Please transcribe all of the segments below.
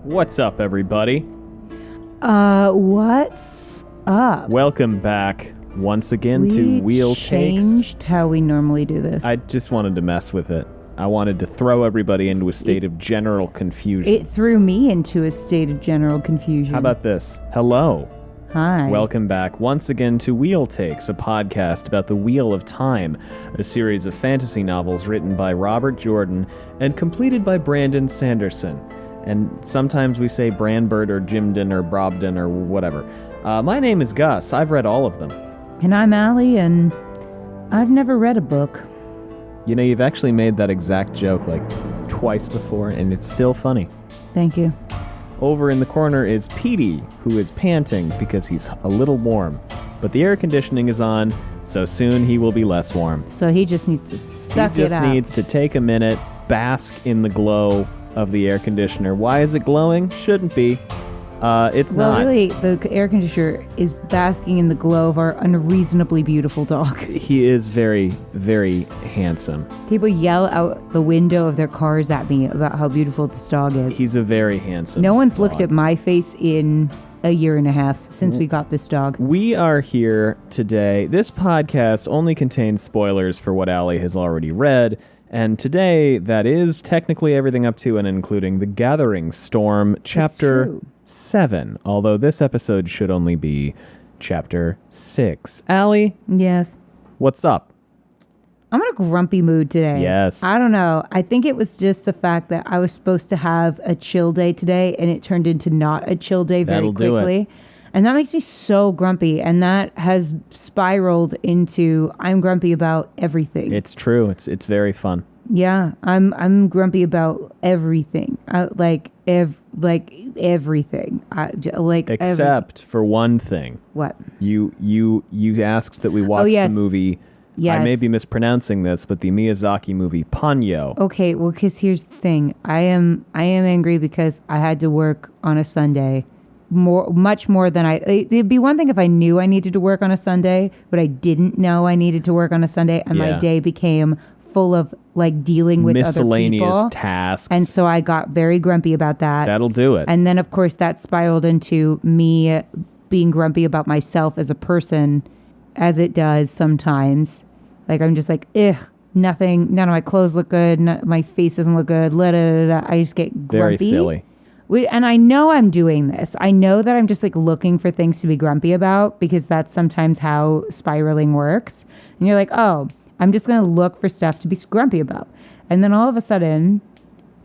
What's up, everybody? What's up? Welcome back once again to Wheel Takes. We changed how we normally do this. I just wanted to mess with it. I wanted to throw everybody into a state of general confusion. It threw me into a state of general confusion. How about this? Hello. Hi. Welcome back once again to Wheel Takes, a podcast about the Wheel of Time, a series of fantasy novels written by Robert Jordan and completed by Brandon Sanderson. And sometimes we say Branbert or Jimden or Brobden or whatever. My name is Gus. I've read all of them. And I'm Allie, and I've never read a book. You know, you've actually made that exact joke like twice before, and it's still funny. Thank you. Over in the corner is Petey, who is panting because he's a little warm. But the air conditioning is on, so soon he will be less warm. So he just needs to suck it up. He just needs to take a minute, bask in the glow of the air conditioner. Why is it glowing? Shouldn't be. It's not. Well, really, the air conditioner is basking in the glow of our unreasonably beautiful dog. He is very, very handsome. People yell out the window of their cars at me about how beautiful this dog is. He's a very handsome No one's dog. looked at my face in a year and a half since we got this dog. We are here today. This podcast only contains spoilers for what Allie has already read. And today, that is technically everything up to and including The Gathering Storm, Chapter 7. Although this episode should only be Chapter 6. Allie? Yes. What's up? I'm in a grumpy mood today. Yes. I don't know. I think it was just the fact that I was supposed to have a chill day today, and it turned into not a chill day very quickly. Do it. And that makes me so grumpy, and that has spiraled into I'm grumpy about everything. It's true. It's very fun. Yeah, I'm grumpy about everything. Everything. Except for one thing. What? You asked that we watch the movie. Yes. I may be mispronouncing this, but the Miyazaki movie Ponyo. Okay, well, because here's the thing. I am angry because I had to work on a Sunday. Much more than it'd be one thing if I knew I needed to work on a Sunday, but I didn't know I needed to work on a Sunday, and my day became full of dealing with miscellaneous other people. tasks. And so I got very grumpy about that. That'll do it. And then of course that spiraled into me being grumpy about myself as a person, as it does sometimes. I'm just nothing, none of my clothes look good, my face doesn't look good, I just get grumpy. Very silly. And I know I'm doing this. I know that I'm just looking for things to be grumpy about because that's sometimes how spiraling works. And you're like, oh, I'm just going to look for stuff to be grumpy about. And then all of a sudden,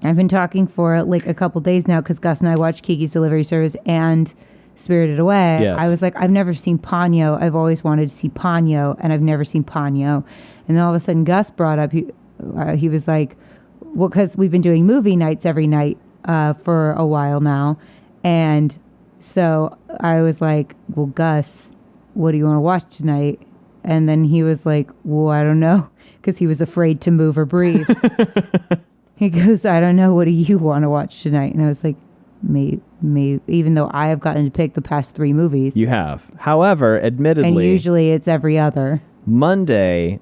I've been talking for a couple days now because Gus and I watched Kiki's Delivery Service and Spirited Away. Yes. I was like, I've never seen Ponyo. I've always wanted to see Ponyo, and I've never seen Ponyo. And then all of a sudden, Gus brought up, he was like, well, because we've been doing movie nights every night for a while now. And so I was like, well, Gus, what do you want to watch tonight? And then he was like, well, I don't know, because he was afraid to move or breathe. He goes, I don't know, what do you want to watch tonight? And I was like, maybe, even though I have gotten to pick the past 3 movies. You have. However, admittedly. And usually it's every other. Monday,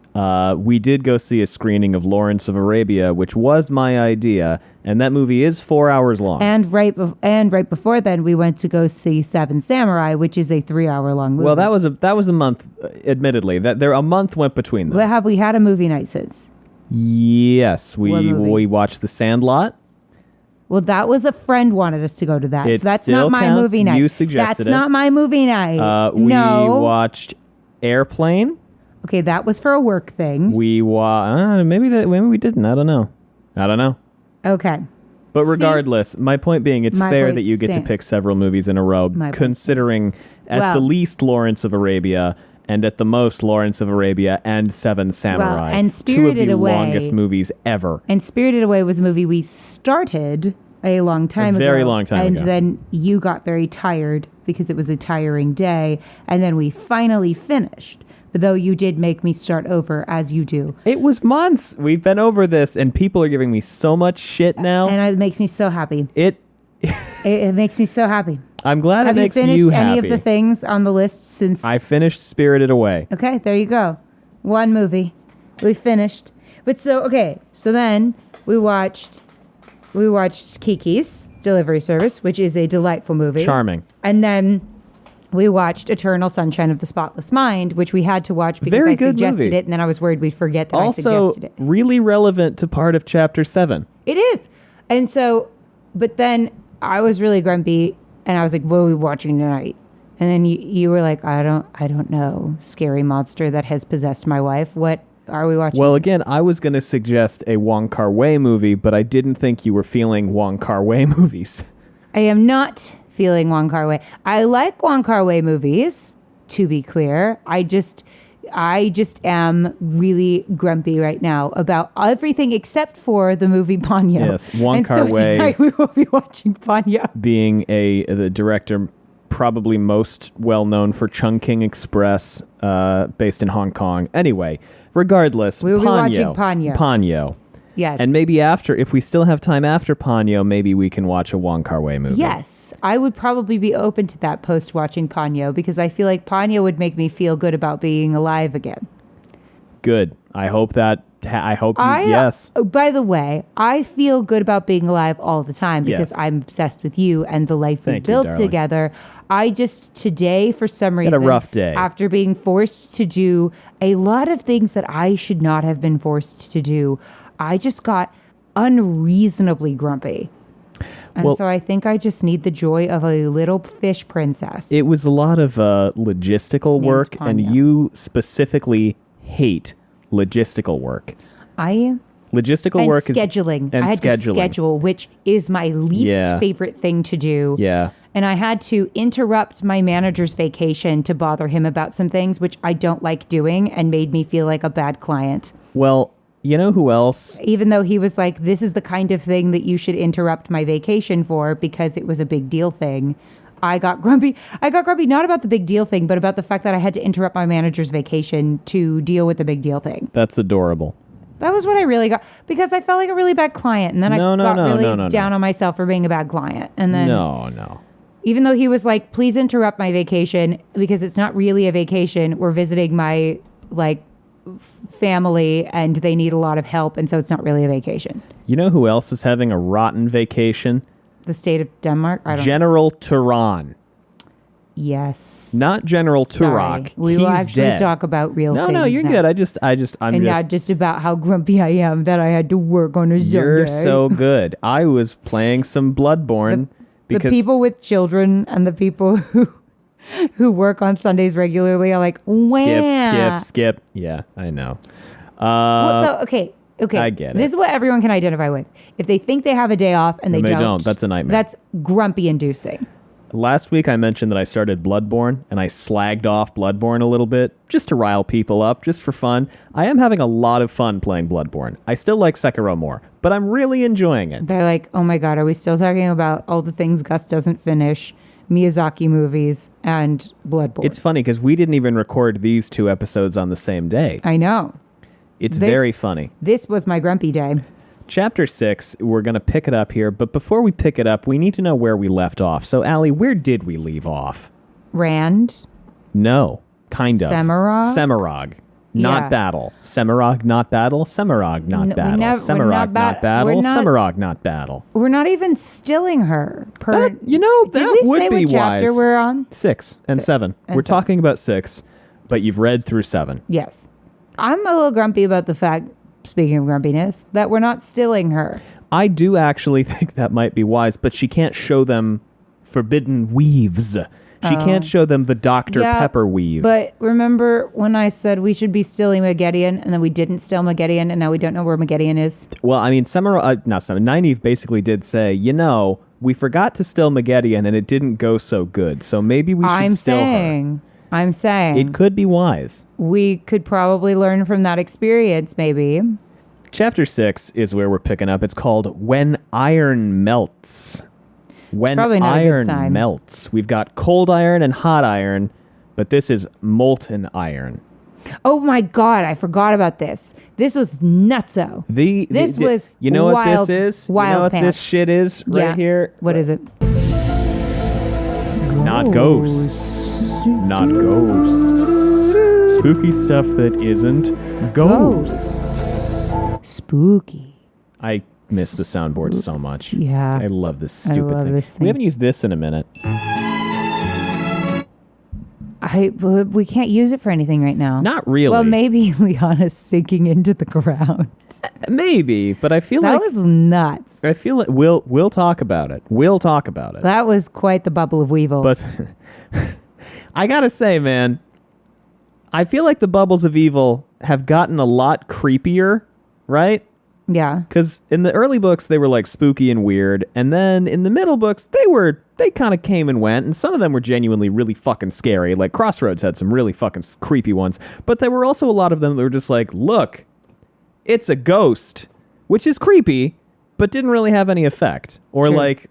we did go see a screening of Lawrence of Arabia, which was my idea, and that movie is 4 hours long. And right before then, we went to go see Seven Samurai, which is a 3-hour-long movie. Well, that was a month. Admittedly, a month went between those. But have we had a movie night since? Yes, we watched The Sandlot. Well, that was a friend wanted us to go to that. It so that's still not my counts. movie night. You suggested that's not my movie night. We no. watched Airplane. Okay, that was for a work thing. We maybe we didn't. I don't know. Okay. But regardless, my point being, it's fair that you get to stands. pick several movies in a row, considering at the least Lawrence of Arabia and at the most Lawrence of Arabia and Seven Samurai. And Spirited 2 of the Away, longest movies ever. And Spirited Away was a movie we started a long time ago. Very long time ago. And then you got very tired because it was a tiring day. And then we finally finished. But though you did make me start over, as you do. It was months. We've been over this, and people are giving me so much shit now. And it makes me so happy. It makes me so happy. I'm glad it makes you happy. Have you finished any of the things on the list since? I finished Spirited Away. Okay, there you go. One movie. We finished. But so then we watched we watched Kiki's Delivery Service, which is a delightful movie. Charming. And then we watched Eternal Sunshine of the Spotless Mind, which we had to watch because Very I good suggested movie. it, and then I was worried we'd forget that I Also, suggested it. really relevant to part of Chapter 7. It is. And so, but then I was really grumpy, and I was like, what are we watching tonight? And then you were like, I don't know, scary monster that has possessed my wife. What are we watching? Well, again, I was going to suggest a Wong Kar-wai movie, but I didn't think you were feeling Wong Kar-wai movies. I am not feeling Wong Kar-wai. I like Wong Kar-wai movies, to be clear. I just am really grumpy right now about everything except for the movie Ponyo. Yes, Wong So Kar-wai tonight we will be watching Ponyo. being the director probably most well known for Chungking Express, based in Hong Kong. Anyway, regardless, We will be watching Ponyo. Ponyo. Ponyo. Yes. And maybe after, if we still have time after Ponyo, maybe we can watch a Wong Kar-wai movie. Yes, I would probably be open to that post watching Ponyo because I feel like Ponyo would make me feel good about being alive again. Good. I hope that. Yes. By the way, I feel good about being alive all the time because Yes. I'm obsessed with you and the life we Thank you, built darling. together. I just today, for some reason, Had a rough day. after being forced to do a lot of things that I should not have been forced to do. I just got unreasonably grumpy. And so I think I just need the joy of a little fish princess. It was a lot of logistical Named work, and Ponyo. you specifically hate logistical work. Logistical and work scheduling. and I had scheduling. to schedule, which is my least favorite thing to do. Yeah. And I had to interrupt my manager's vacation to bother him about some things, which I don't like doing and made me feel like a bad client. Well, you know who else? Even though he was like, this is the kind of thing that you should interrupt my vacation for because it was a big deal thing. I got grumpy. Not about the big deal thing, but about the fact that I had to interrupt my manager's vacation to deal with the big deal thing. That's adorable. That was what I really got because I felt like a really bad client. And then I got really down on myself for being a bad client. And then No. even though he was like, please interrupt my vacation because it's not really a vacation. We're visiting my family and they need a lot of help. And so it's not really a vacation. You know who else is having a rotten vacation? The state of Denmark? I don't know. General Turan. Yes. Not General Sorry. Turok. We He's will actually dead. talk about real things. No, you're now. good. I'm Not just about how grumpy I am that I had to work on a Sunday. You're so good. I was playing some Bloodborne The because people with children and the people who work on Sundays regularly are like, wow. skip. Yeah, I know. Well, no, okay. I get it. This is what everyone can identify with. If they think they have a day off and they don't, that's a nightmare. That's grumpy inducing. Last week I mentioned that I started Bloodborne, and I slagged off Bloodborne a little bit, just to rile people up, just for fun. I am having a lot of fun playing Bloodborne. I still like Sekiro more, but I'm really enjoying it. They're like, oh my God, are we still talking about all the things Gus doesn't finish, Miyazaki movies, and Bloodborne? It's funny, because we didn't even record these 2 episodes on the same day. I know. It's very funny. This was my grumpy day. Chapter 6, we're going to pick it up here, but before we pick it up, we need to know where we left off. So, Allie, where did we leave off? Rand. No, kind of. Semirog? Not Yeah. battle. Semirog, not battle. Semirog, not No, battle. Semirog, not battle. Semirog, not battle. We're not even stilling her. That Did we would say be what chapter wise. we're on? 6 and 6 7. and We're 7. talking about 6, but you've read through 7. Yes. I'm a little grumpy about the fact, speaking of grumpiness, that we're not stilling her. I do actually think that might be wise, but she can't show them forbidden weaves. She can't show them the Dr. Pepper weave. But remember when I said we should be stilling Maggedion, and then we didn't still Maggedion, and now we don't know where Maggedion is? Well, I mean, Nynaeve basically did say, we forgot to still Maggedion, and it didn't go so good, so maybe we should still her. I'm saying. It could be wise. We could probably learn from that experience, maybe. Chapter 6 is where we're picking up. It's called When Iron Melts. When probably not a good iron sign. melts. We've got cold iron and hot iron, but this is molten iron. Oh my God, I forgot about this. This was nutso. This was You know wild, what this is? Wild You know what pants. this shit is right here? What is it? Not ghosts. Not ghosts. Spooky stuff that isn't ghosts. Spooky. I miss the soundboard so much. Yeah. I love this stupid thing. this thing. We haven't used this in a minute. We can't use it for anything right now. Not really. Well, maybe Liana's sinking into the ground. Maybe, but I feel That like was nuts. I feel like we'll talk about it. We'll talk about it. That was quite the bubble of weevil. But I gotta say, man, I feel like the bubbles of evil have gotten a lot creepier, right? yeah. Because in the early books, they were like spooky and weird. And then in the middle books, they kind of came and went. And some of them were genuinely really fucking scary. Like Crossroads had some really fucking creepy ones. But there were also a lot of them that were just like, look, it's a ghost, which is creepy, but didn't really have any effect. Or True. like,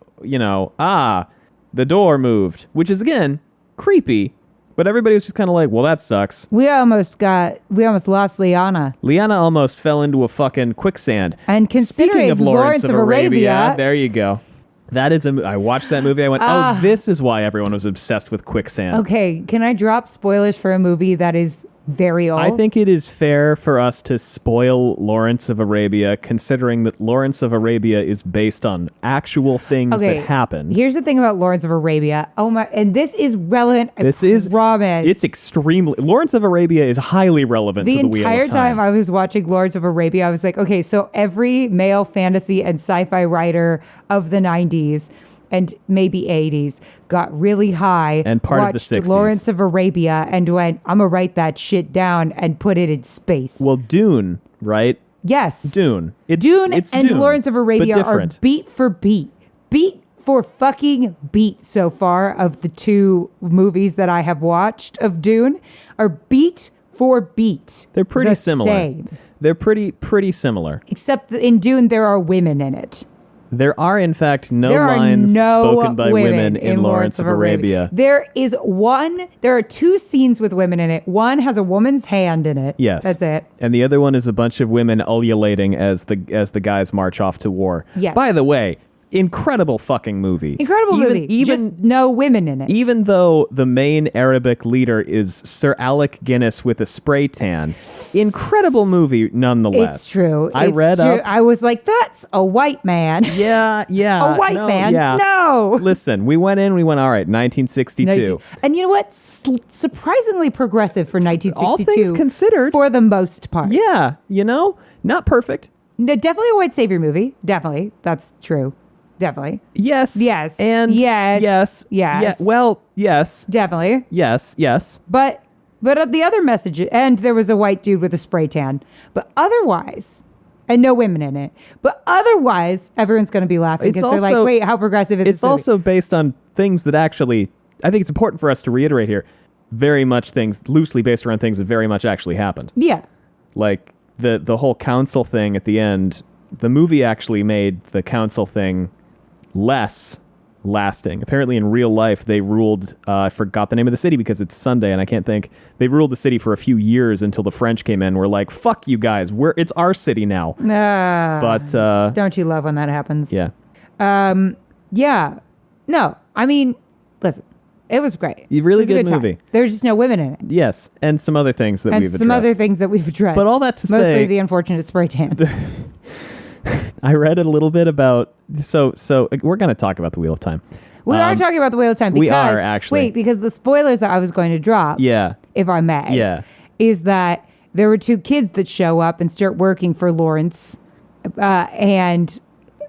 the door moved, which is, again, creepy. But everybody was just kind of like, well, that sucks. We almost lost Liana. Liana almost fell into a fucking quicksand. And considering Speaking of Lawrence of Arabia, Arabia, there you go. That is I watched that movie. I went, oh, this is why everyone was obsessed with quicksand. Okay, can I drop spoilers for a movie that is very old? I think it is fair for us to spoil Lawrence of Arabia, considering that Lawrence of Arabia is based on actual things that happened. Here's the thing about Lawrence of Arabia. Oh my, and this is relevant. Promise. It's extremely. Lawrence of Arabia is highly relevant to the Wheel of Time. The entire time I was watching Lawrence of Arabia, I was like, okay, so every male fantasy and sci-fi writer of the 90s and maybe 80s got really high and part of the 60s. Lawrence of Arabia and went, I'm gonna write that shit down and put it in space. Well, Dune, right? Yes. Dune. Dune it's and Dune, Lawrence of Arabia are beat for beat. Beat for fucking beat so far of the two movies that I have watched of Dune are beat for beat. They're pretty similar. Same. They're pretty similar. Except that in Dune there are women in it. There are, in fact, no lines spoken by women in Lawrence of Arabia. There are two scenes with women in it. One has a woman's hand in it. Yes. That's it. And the other one is a bunch of women ululating as the guys march off to war. Yes. By the way, incredible fucking movie. Incredible movie. Just no women in it. Even though the main Arabic leader is Sir Alec Guinness with a spray tan. Incredible movie nonetheless. It's true. I read up. I was like, that's a white man. Yeah. A white man? Yeah. No. Listen, we went, all right, 1962. And you know what? Surprisingly progressive for 1962. All things considered. For the most part. Yeah. Not perfect. No, definitely a white savior movie. Definitely. That's true. Definitely. Yes. And yes. Yes. Yes. Yeah. Well, yes. Definitely. Yes. But the other message, and there was a white dude with a spray tan, but otherwise, and no women in it, but otherwise, everyone's going to be laughing because they're like, wait, how progressive is this movie? It's also based on things that actually, I think it's important for us to reiterate here, very much things loosely based around things that very much actually happened. Yeah. Like the whole council thing at the end, the movie actually made the council thing less lasting. Apparently in real life they ruled, I forgot the name of the city because it's Sunday and I can't think, they ruled the city for a few years until the French came in. We're like, fuck you guys, it's our city now. But don't you love when that happens? Yeah. Yeah. No, I mean, listen, it was great. Really good movie. There's just no women in it. Yes, and some other things that we've addressed. But all that to say, mostly the unfortunate spray tan. I read a little bit about, so we're going to talk about the Wheel of Time. We are talking about the Wheel of Time. Because, we are, actually. Wait, because the spoilers that I was going to drop, if I may, is that there were two kids that show up and start working for Lawrence, and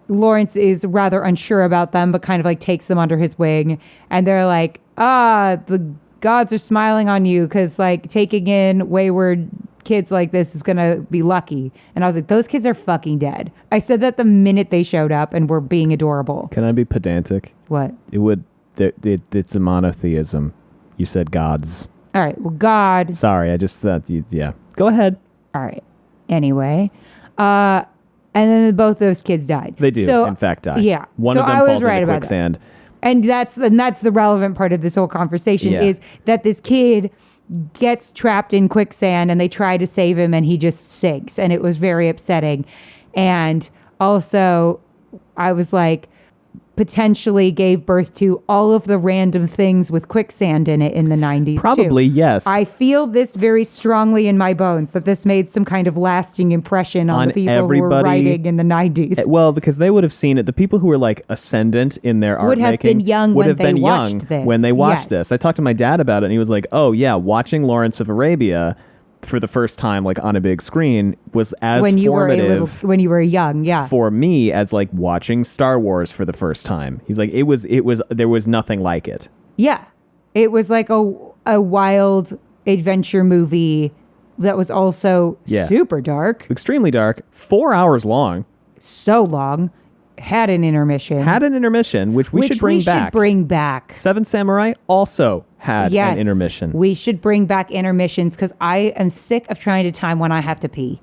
Lawrence is rather unsure about them, but kind of like takes them under his wing, and they're like, the gods are smiling on you because like taking in wayward kids like this is gonna be lucky. And I was like, those kids are fucking dead. I said that the minute they showed up and were being adorable. Can I be pedantic? What? It's a monotheism. You said gods. All right, well, God. Sorry, I just thought, yeah. Go ahead. All right. Anyway, and then both those kids died. They do, in fact, die. Yeah. One of them falls into quicksand. And that's the relevant part of this whole conversation is that this kid gets trapped in quicksand and they try to save him and he just sinks, and it was very upsetting. And also I was like, potentially gave birth to all of the random things with quicksand in it in the 90s. Probably, too. yes. I feel this very strongly in my bones, that this made some kind of lasting impression on the people who were writing in the 90s. Well, because they would have seen it. The people who were like ascendant in their art would have making been young would when have they been watched young this. when they watched Yes. this. I talked to my dad about it, and he was like, "Oh yeah, watching Lawrence of Arabia for the first time, like on a big screen, was as when you formative when you were young, yeah. for me as like watching Star Wars for the first time." He's like, "It was there was nothing like it." Yeah. It was like a wild adventure movie that was also super dark, Extremely dark, 4 hours long. so long, had an intermission. Which we should bring back. Seven Samurai also had an intermission. We should bring back intermissions because I am sick of trying to time when I have to pee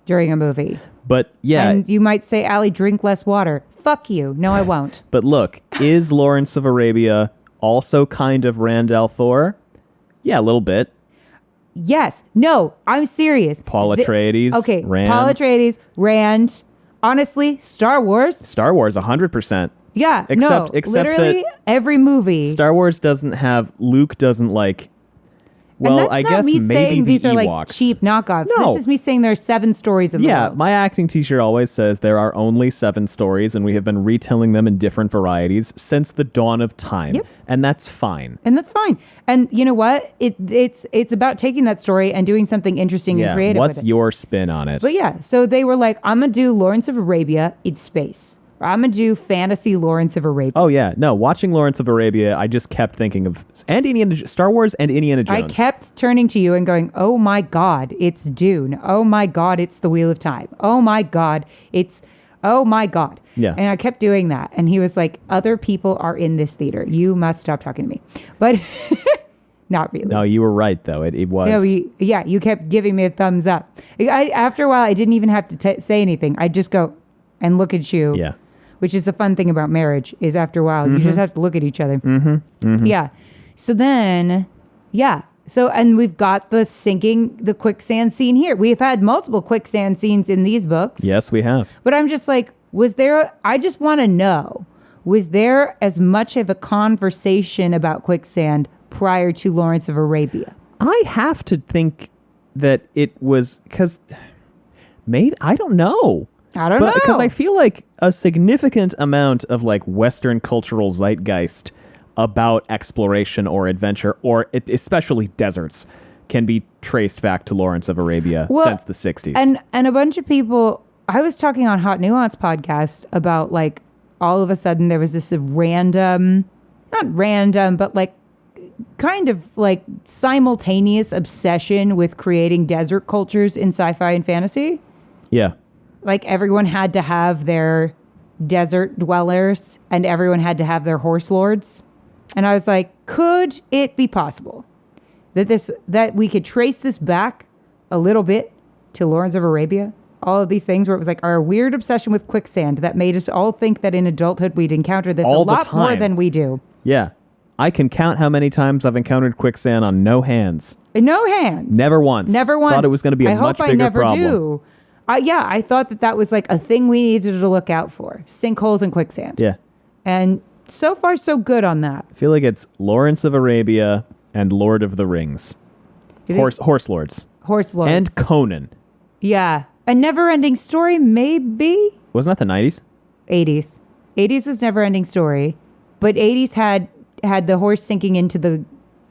during a movie. But yeah. And you might say, Allie, drink less water. Fuck you. No, I won't. But look, is Lawrence of Arabia also kind of Rand al'Thor? Yeah, a little bit. Yes. No, I'm serious. Paul Atreides. Okay. Rand. Paul Atreides, Rand. Honestly, Star Wars. 100%. Yeah. Except literally that every movie. Star Wars doesn't have, Luke doesn't like, well, and that's I not guess me maybe saying the these are Ewoks. like cheap knockoffs. No. This is me saying there are 7 stories in the world. My acting teacher always says there are only 7 stories, and we have been retelling them in different varieties since the dawn of time. Yep. And that's fine. And that's fine. And you know what? It's about taking that story and doing something interesting and creative what's with it. your spin on it? But yeah, so they were like, I'm going to do Lawrence of Arabia in space. Or I'm going to do fantasy Lawrence of Arabia. Oh, yeah. No, watching Lawrence of Arabia, I just kept thinking of Star Wars and Indiana Jones. I kept turning to you and going, oh my God, it's Dune. Oh my God, it's The Wheel of Time. Oh my God, oh my God. Yeah. And I kept doing that. And he was like, other people are in this theater. You must stop talking to me. But not really. No, you were right, though. It was. No, you kept giving me a thumbs up. After a while, I didn't even have to say anything. I'd just go and look at you. Yeah. Which is the fun thing about marriage, is after a while, you just have to look at each other. Mm-hmm. Mm-hmm. Yeah. So then, So, and we've got the quicksand scene here. We've had multiple quicksand scenes in these books. Yes, we have. But I'm just like, I just want to know, was there as much of a conversation about quicksand prior to Lawrence of Arabia? I have to think that it was, because maybe, I don't know. Know. Because I feel like a significant amount of like Western cultural zeitgeist about exploration or adventure, or especially deserts, can be traced back to Lawrence of Arabia since the 60s. And a bunch of people, I was talking on Hot Nuance podcast about like all of a sudden there was this random, not random, but like kind of like simultaneous obsession with creating desert cultures in sci-fi and fantasy. Yeah. Like everyone had to have their desert dwellers and everyone had to have their horse lords. And I was like, could it be possible that we could trace this back a little bit to Lawrence of Arabia? All of these things where it was like our weird obsession with quicksand that made us all think that in adulthood we'd encounter this all a lot more than we do. Yeah. I can count how many times I've encountered quicksand on no hands. No hands. Never once. Never once. Thought it was going to be a much bigger problem. I hope I never do. I thought that was like a thing we needed to look out for. Sinkholes and quicksand. Yeah. And so far, so good on that. I feel like it's Lawrence of Arabia and Lord of the Rings. Horse lords. Horse lords. And Conan. Yeah. A Never-Ending Story, maybe? Wasn't that the 90s? 80s. 80s was Never-Ending Story. But 80s had the horse sinking into the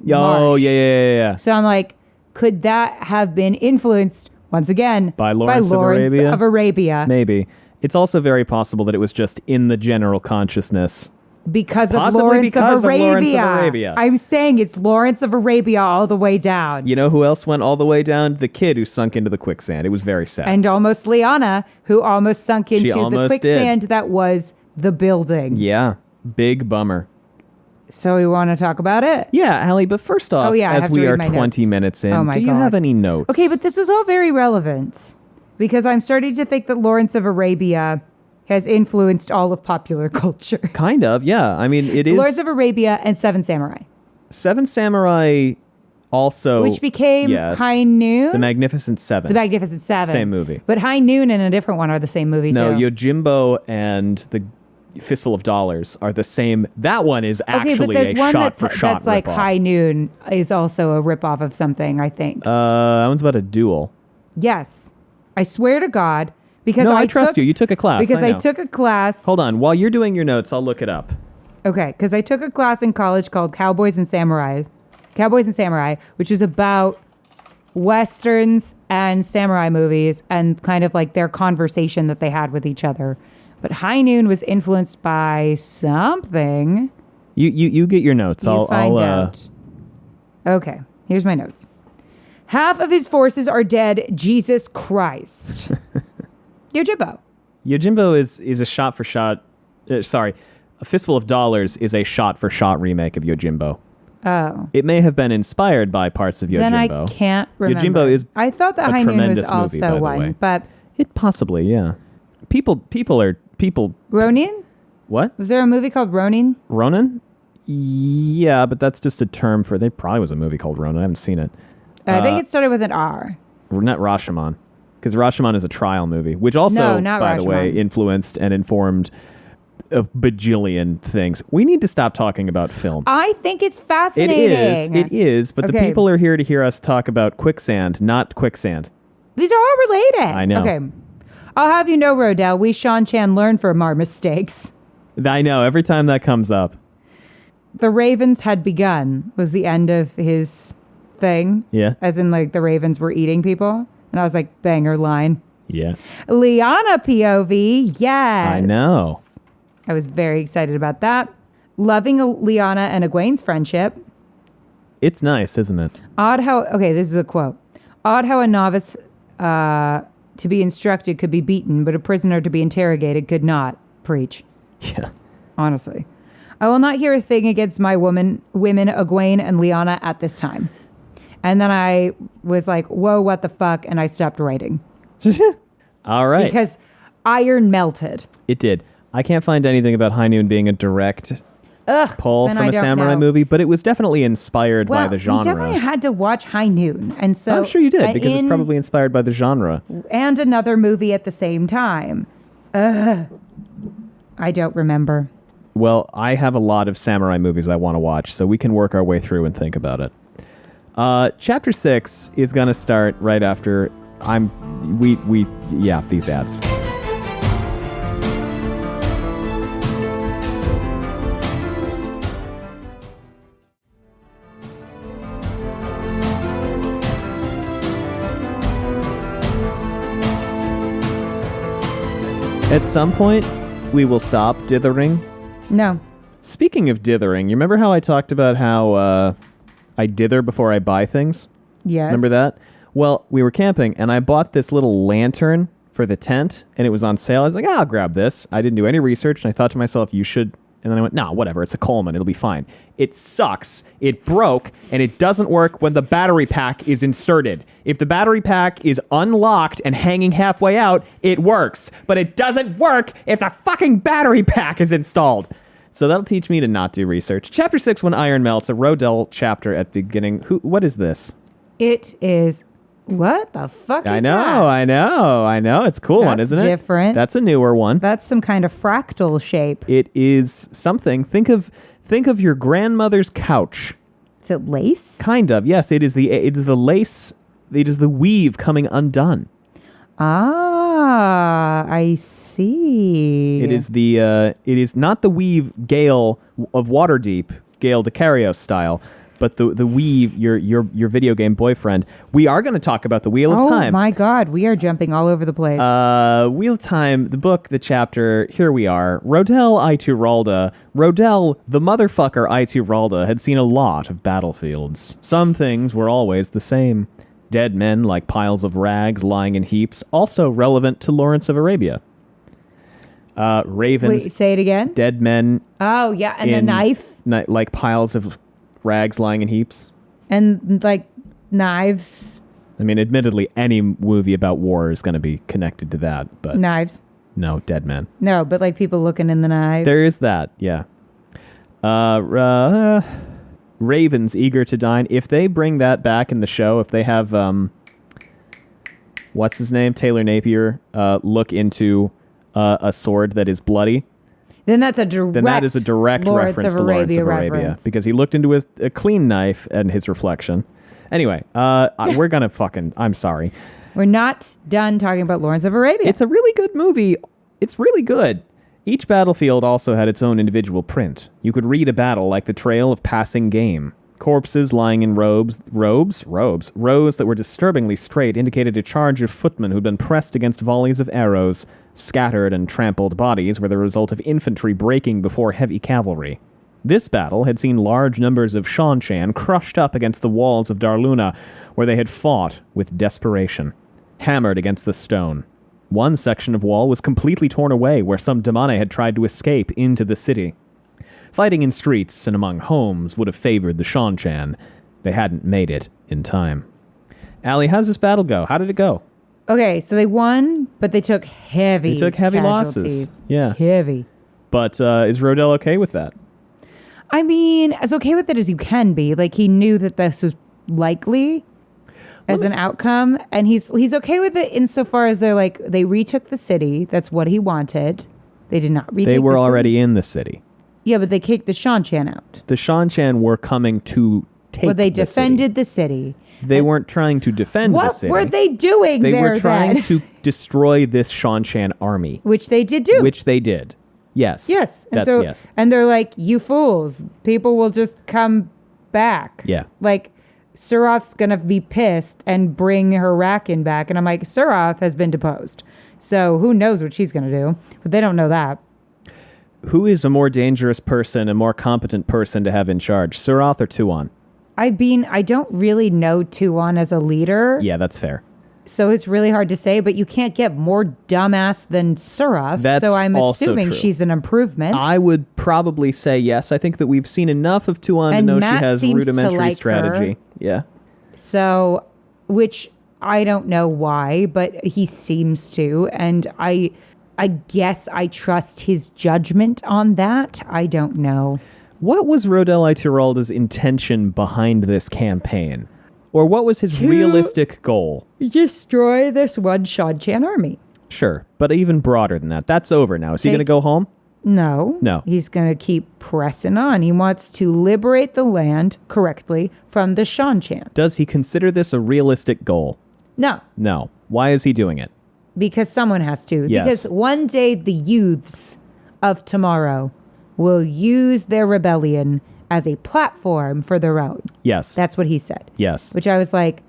Oh, marsh. yeah. So I'm like, could that have been influenced once again by Lawrence of Arabia? Maybe. It's also very possible that it was just in the general consciousness. Because of Lawrence of Arabia. I'm saying it's Lawrence of Arabia all the way down. You know who else went all the way down? The kid who sunk into the quicksand. It was very sad. And almost Liana, who almost sunk into the quicksand that was the building. Yeah. Big bummer. So we want to talk about it? Yeah, Allie, but first off, as we are 20 minutes in, do you have any notes? Okay, but this was all very relevant because I'm starting to think that Lawrence of Arabia has influenced all of popular culture. Kind of, yeah. I mean, it is... Lawrence of Arabia and Seven Samurai. Seven Samurai also... Which became High Noon? The Magnificent Seven. The Magnificent Seven. Same movie. But High Noon and a different one are the same movie, no, too. Yojimbo and the Fistful of Dollars are the same. That one is actually but there's a one shot-for-shot that's like ripoff. High Noon is also a ripoff of something, I think. That one's about a duel. Yes. I swear to God. Because No, I trust you. You took a class. Because I I know. took a class. Hold on. While you're doing your notes, I'll look it up. Okay, because I took a class in college called Cowboys and Samurai, which is about Westerns and samurai movies and kind of like their conversation that they had with each other. But High Noon was influenced by something. You get your notes. You find out. Okay, here's my notes. Half of his forces are dead. Jesus Christ. Yojimbo. Yojimbo is a shot-for-shot... A Fistful of Dollars is a shot-for-shot remake of Yojimbo. Oh. It may have been inspired by parts of Yojimbo. Then I can't remember. Yojimbo is I thought that a High Noon was tremendous movie, by also the one, way. but... It possibly, yeah. People. Ronin? What? Was there a movie called Ronin? Ronin? Yeah, but that's just a term for... There probably was a movie called Ronin. I haven't seen it. I think it started with an R. Not Rashomon. Because Rashomon is a trial movie, which also, No, not by the way, Rashomon. influenced and informed a bajillion things. We need to stop talking about film. I think it's fascinating. It is, but the Okay. people are here to hear us talk about quicksand, not quicksand. These are all related. I know. Okay. I'll have you know, Rodel, we Sean Chan learn from our mistakes. I know, every time that comes up. The Ravens had begun was the end of his thing. Yeah. As in, like, the Ravens were eating people. And I was like, banger line. Yeah. Liana POV, yes. I know. I was very excited about that. Loving Liana and Egwene's friendship. It's nice, isn't it? Odd how, okay, this is a quote. Odd how a novice to be instructed could be beaten, but a prisoner to be interrogated could not. Preach. Yeah. Honestly. I will not hear a thing against my women, Egwene and Liana at this time. And then I was like, whoa, what the fuck? And I stopped writing. All right. Because iron melted. It did. I can't find anything about High Noon being a direct pull then from I a don't samurai know. movie, but it was definitely inspired by Well, the genre. we definitely had to watch High Noon. And so I'm sure you did, because it's probably inspired by the genre. And another movie at the same time. I don't remember. Well, I have a lot of samurai movies I want to watch, so we can work our way through and think about it. Chapter 6 is going to start right after these ads. At some point, we will stop dithering. No. Speaking of dithering, you remember how I talked about how I dither before I buy things? Yes. Remember that? Well, we were camping, and I bought this little lantern for the tent, and it was on sale. I was like, I'll grab this. I didn't do any research, and I thought to myself, you should... And then I went, nah, whatever. It's a Coleman. It'll be fine. It sucks. It broke, and it doesn't work when the battery pack is inserted. If the battery pack is unlocked and hanging halfway out, it works. But it doesn't work if the fucking battery pack is installed. So that'll teach me to not do research. Chapter 6, When Iron Melts, a Rodel chapter at the beginning. What is this? It is... What the fuck is I that? know. It's a cool one, That's isn't it? different. That's a newer one. That's some kind of fractal shape. It is something. Think of your grandmother's couch. Is it lace? Kind of. Yes, it is the lace. It is the weave coming undone. Ah, I see. It is it is not the weave Gale of Waterdeep, Gale Decarios style, but the weave your video game boyfriend. We are going to talk about the Wheel of Time. Oh my God, we are jumping all over the place. Wheel of Time, the book, the chapter, here we are. Rodel Ituralde, the motherfucker Ituralde, had seen a lot of battlefields. Some things were always the same. Dead men like piles of rags lying in heaps, also relevant to Lawrence of Arabia. Ravens. Wait, say it again? Dead men. Oh, yeah, and the knife. Like piles of rags lying in heaps. And, like, knives. I mean, admittedly, any movie about war is going to be connected to that, but... Knives. No, dead men. No, but, like, people looking in the knife. There is that, yeah. Ravens eager to dine. If they bring that back in the show, if they have, what's his name? Taylor Napier, look into a sword that is bloody. Then that's a direct. Then that is a direct Lawrence reference of to Lawrence of Arabia Arabia reference. because he looked into a clean knife and his reflection. Anyway, we're gonna I'm sorry. We're not done talking about Lawrence of Arabia. It's a really good movie. It's really good. Each battlefield also had its own individual print. You could read a battle like the trail of passing game. Corpses lying in rows that were disturbingly straight indicated a charge of footmen who'd been pressed against volleys of arrows. Scattered and trampled bodies were the result of infantry breaking before heavy cavalry. This battle had seen large numbers of Shanshan crushed up against the walls of Darluna, where they had fought with desperation, hammered against the stone. One section of wall was completely torn away, where some Damane had tried to escape into the city. Fighting in streets and among homes would have favored the Shanshan. They hadn't made it in time. Allie, how's this battle go? How did it go? Okay, so they won, but they took heavy losses. casualties. Yeah. Heavy. But is Rodel okay with that? I mean, as okay with it as you can be. Like, he knew that this was likely as an outcome, and he's okay with it insofar as they retook the city. That's what he wanted. They did not retake the city. They were already in the city. Yeah, but they kicked the Shanshan out. The Shanshan were coming to take Well, they the defended the city. They weren't trying to defend the city. What were they doing They there were trying then? to destroy this Shanshan army. Which they did do. Which they did. Yes. Yes. And That's yes. And they're like, you fools. People will just come back. Yeah. Like, Suroth's going to be pissed and bring her Rakin back. And I'm like, Suroth has been deposed. So who knows what she's going to do. But they don't know that. Who is a more dangerous person, a more competent person to have in charge, Suroth or Tuon? I don't really know Tuon as a leader. Yeah, that's fair. So it's really hard to say, but you can't get more dumbass than Suroth. That's so I'm also assuming true. she's an improvement. I would probably say yes. I think that we've seen enough of Tuon to And know Matt she has seems to rudimentary like strategy. her. Yeah. So, which I don't know why, but he seems to. And I guess I trust his judgment on that. I don't know. What was Rodel Ituralde's intention behind this campaign? Or what was his realistic goal? Destroy this one Shanshan army. Sure, but even broader than that. That's over now. Is he going to go home? No. No. He's going to keep pressing on. He wants to liberate the land correctly from the Shanshan. Does he consider this a realistic goal? No. No. Why is he doing it? Because someone has to. Yes. Because one day the youths of tomorrow will use their rebellion as a platform for their own. Yes. That's what he said. Yes. Which I was like,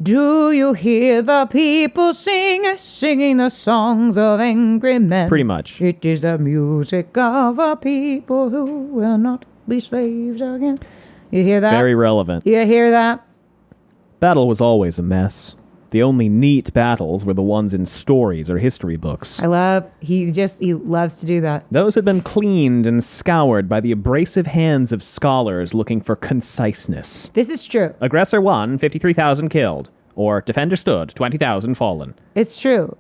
do you hear the people singing the songs of angry men? Pretty much. It is the music of a people who will not be slaves again. You hear that? Very relevant. You hear that? Battle was always a mess. The only neat battles were the ones in stories or history books. He loves to do that. Those had been cleaned and scoured by the abrasive hands of scholars looking for conciseness. This is true. Aggressor won, 53,000 killed. Or defender stood, 20,000 fallen. It's true.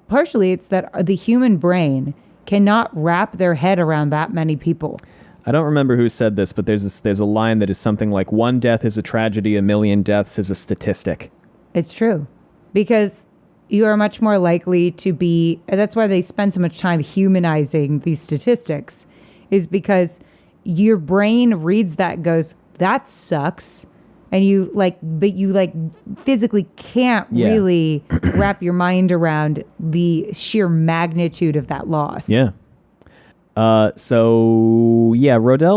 Partially it's that the human brain cannot wrap their head around that many people. I don't remember who said this, but there's a line that is something like, one death is a tragedy, a million deaths is a statistic. It's true. Because you are much more likely to be, that's why they spend so much time humanizing these statistics, is because your brain reads that and goes, that sucks. And you physically can't really wrap your mind around the sheer magnitude of that loss. Yeah. Rodel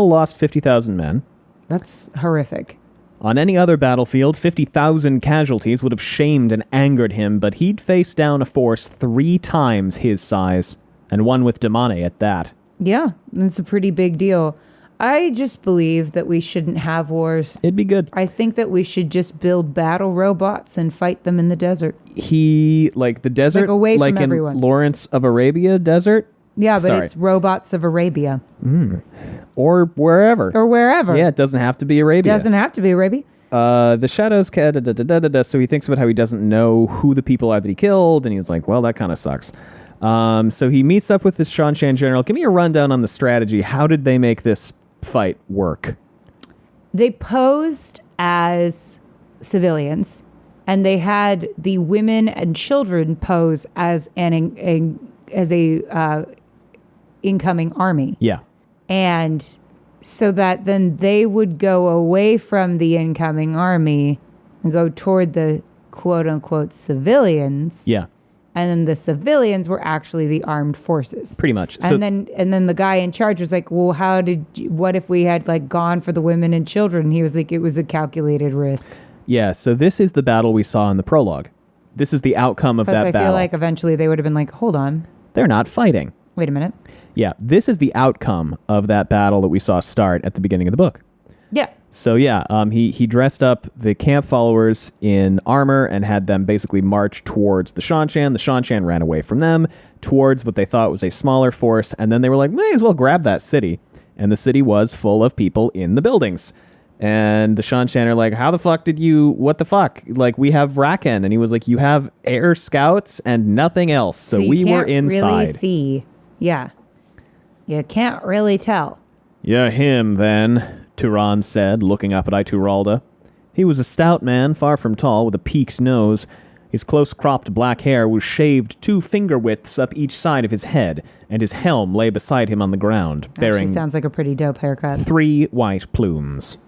lost 50,000 men. That's horrific. On any other battlefield, 50,000 casualties would have shamed and angered him, but he'd faced down a force 3 times his size, and one with Damane at that. Yeah, that's a pretty big deal. I just believe that we shouldn't have wars. It'd be good. I think that we should just build battle robots and fight them in the desert. The desert, away from in everyone. Lawrence of Arabia desert? Yeah, but it's robots of Arabia. Or wherever. Yeah, it doesn't have to be Arabia. Doesn't have to be Arabia. The shadows, so he thinks about how he doesn't know who the people are that he killed, and he's like, well, that kind of sucks. So he meets up with this Shanshan general. Give me a rundown on the strategy. How did they make this fight work? They posed as civilians, and they had the women and children pose as incoming army. Yeah. And so that then they would go away from the incoming army and go toward the quote unquote civilians. Yeah. And then the civilians were actually the armed forces. Pretty much. And then the guy in charge was like, well, what if we had like gone for the women and children? And he was like, it was a calculated risk. Yeah. So this is the battle we saw in the prologue. This is the outcome of that battle. Because I feel like eventually they would have been like, hold on. They're not fighting. Wait a minute. Yeah. This is the outcome of that battle that we saw start at the beginning of the book. Yeah. So yeah, he dressed up the camp followers in armor and had them basically march towards the Shanshan. The Shanshan ran away from them towards what they thought was a smaller force, and then they were like, may as well grab that city. And the city was full of people in the buildings. And the Shanshan are like, what the fuck? Like, we have Rakan. And he was like, you have air scouts and nothing else. So we were inside. Really see. Yeah. You can't really tell. Yeah, him then, Turan said, looking up at Ituralde. He was a stout man, far from tall, with a peaked nose. His close-cropped black hair was shaved 2 finger widths up each side of his head, and his helm lay beside him on the ground, bearing Actually sounds like a pretty dope haircut. 3 white plumes.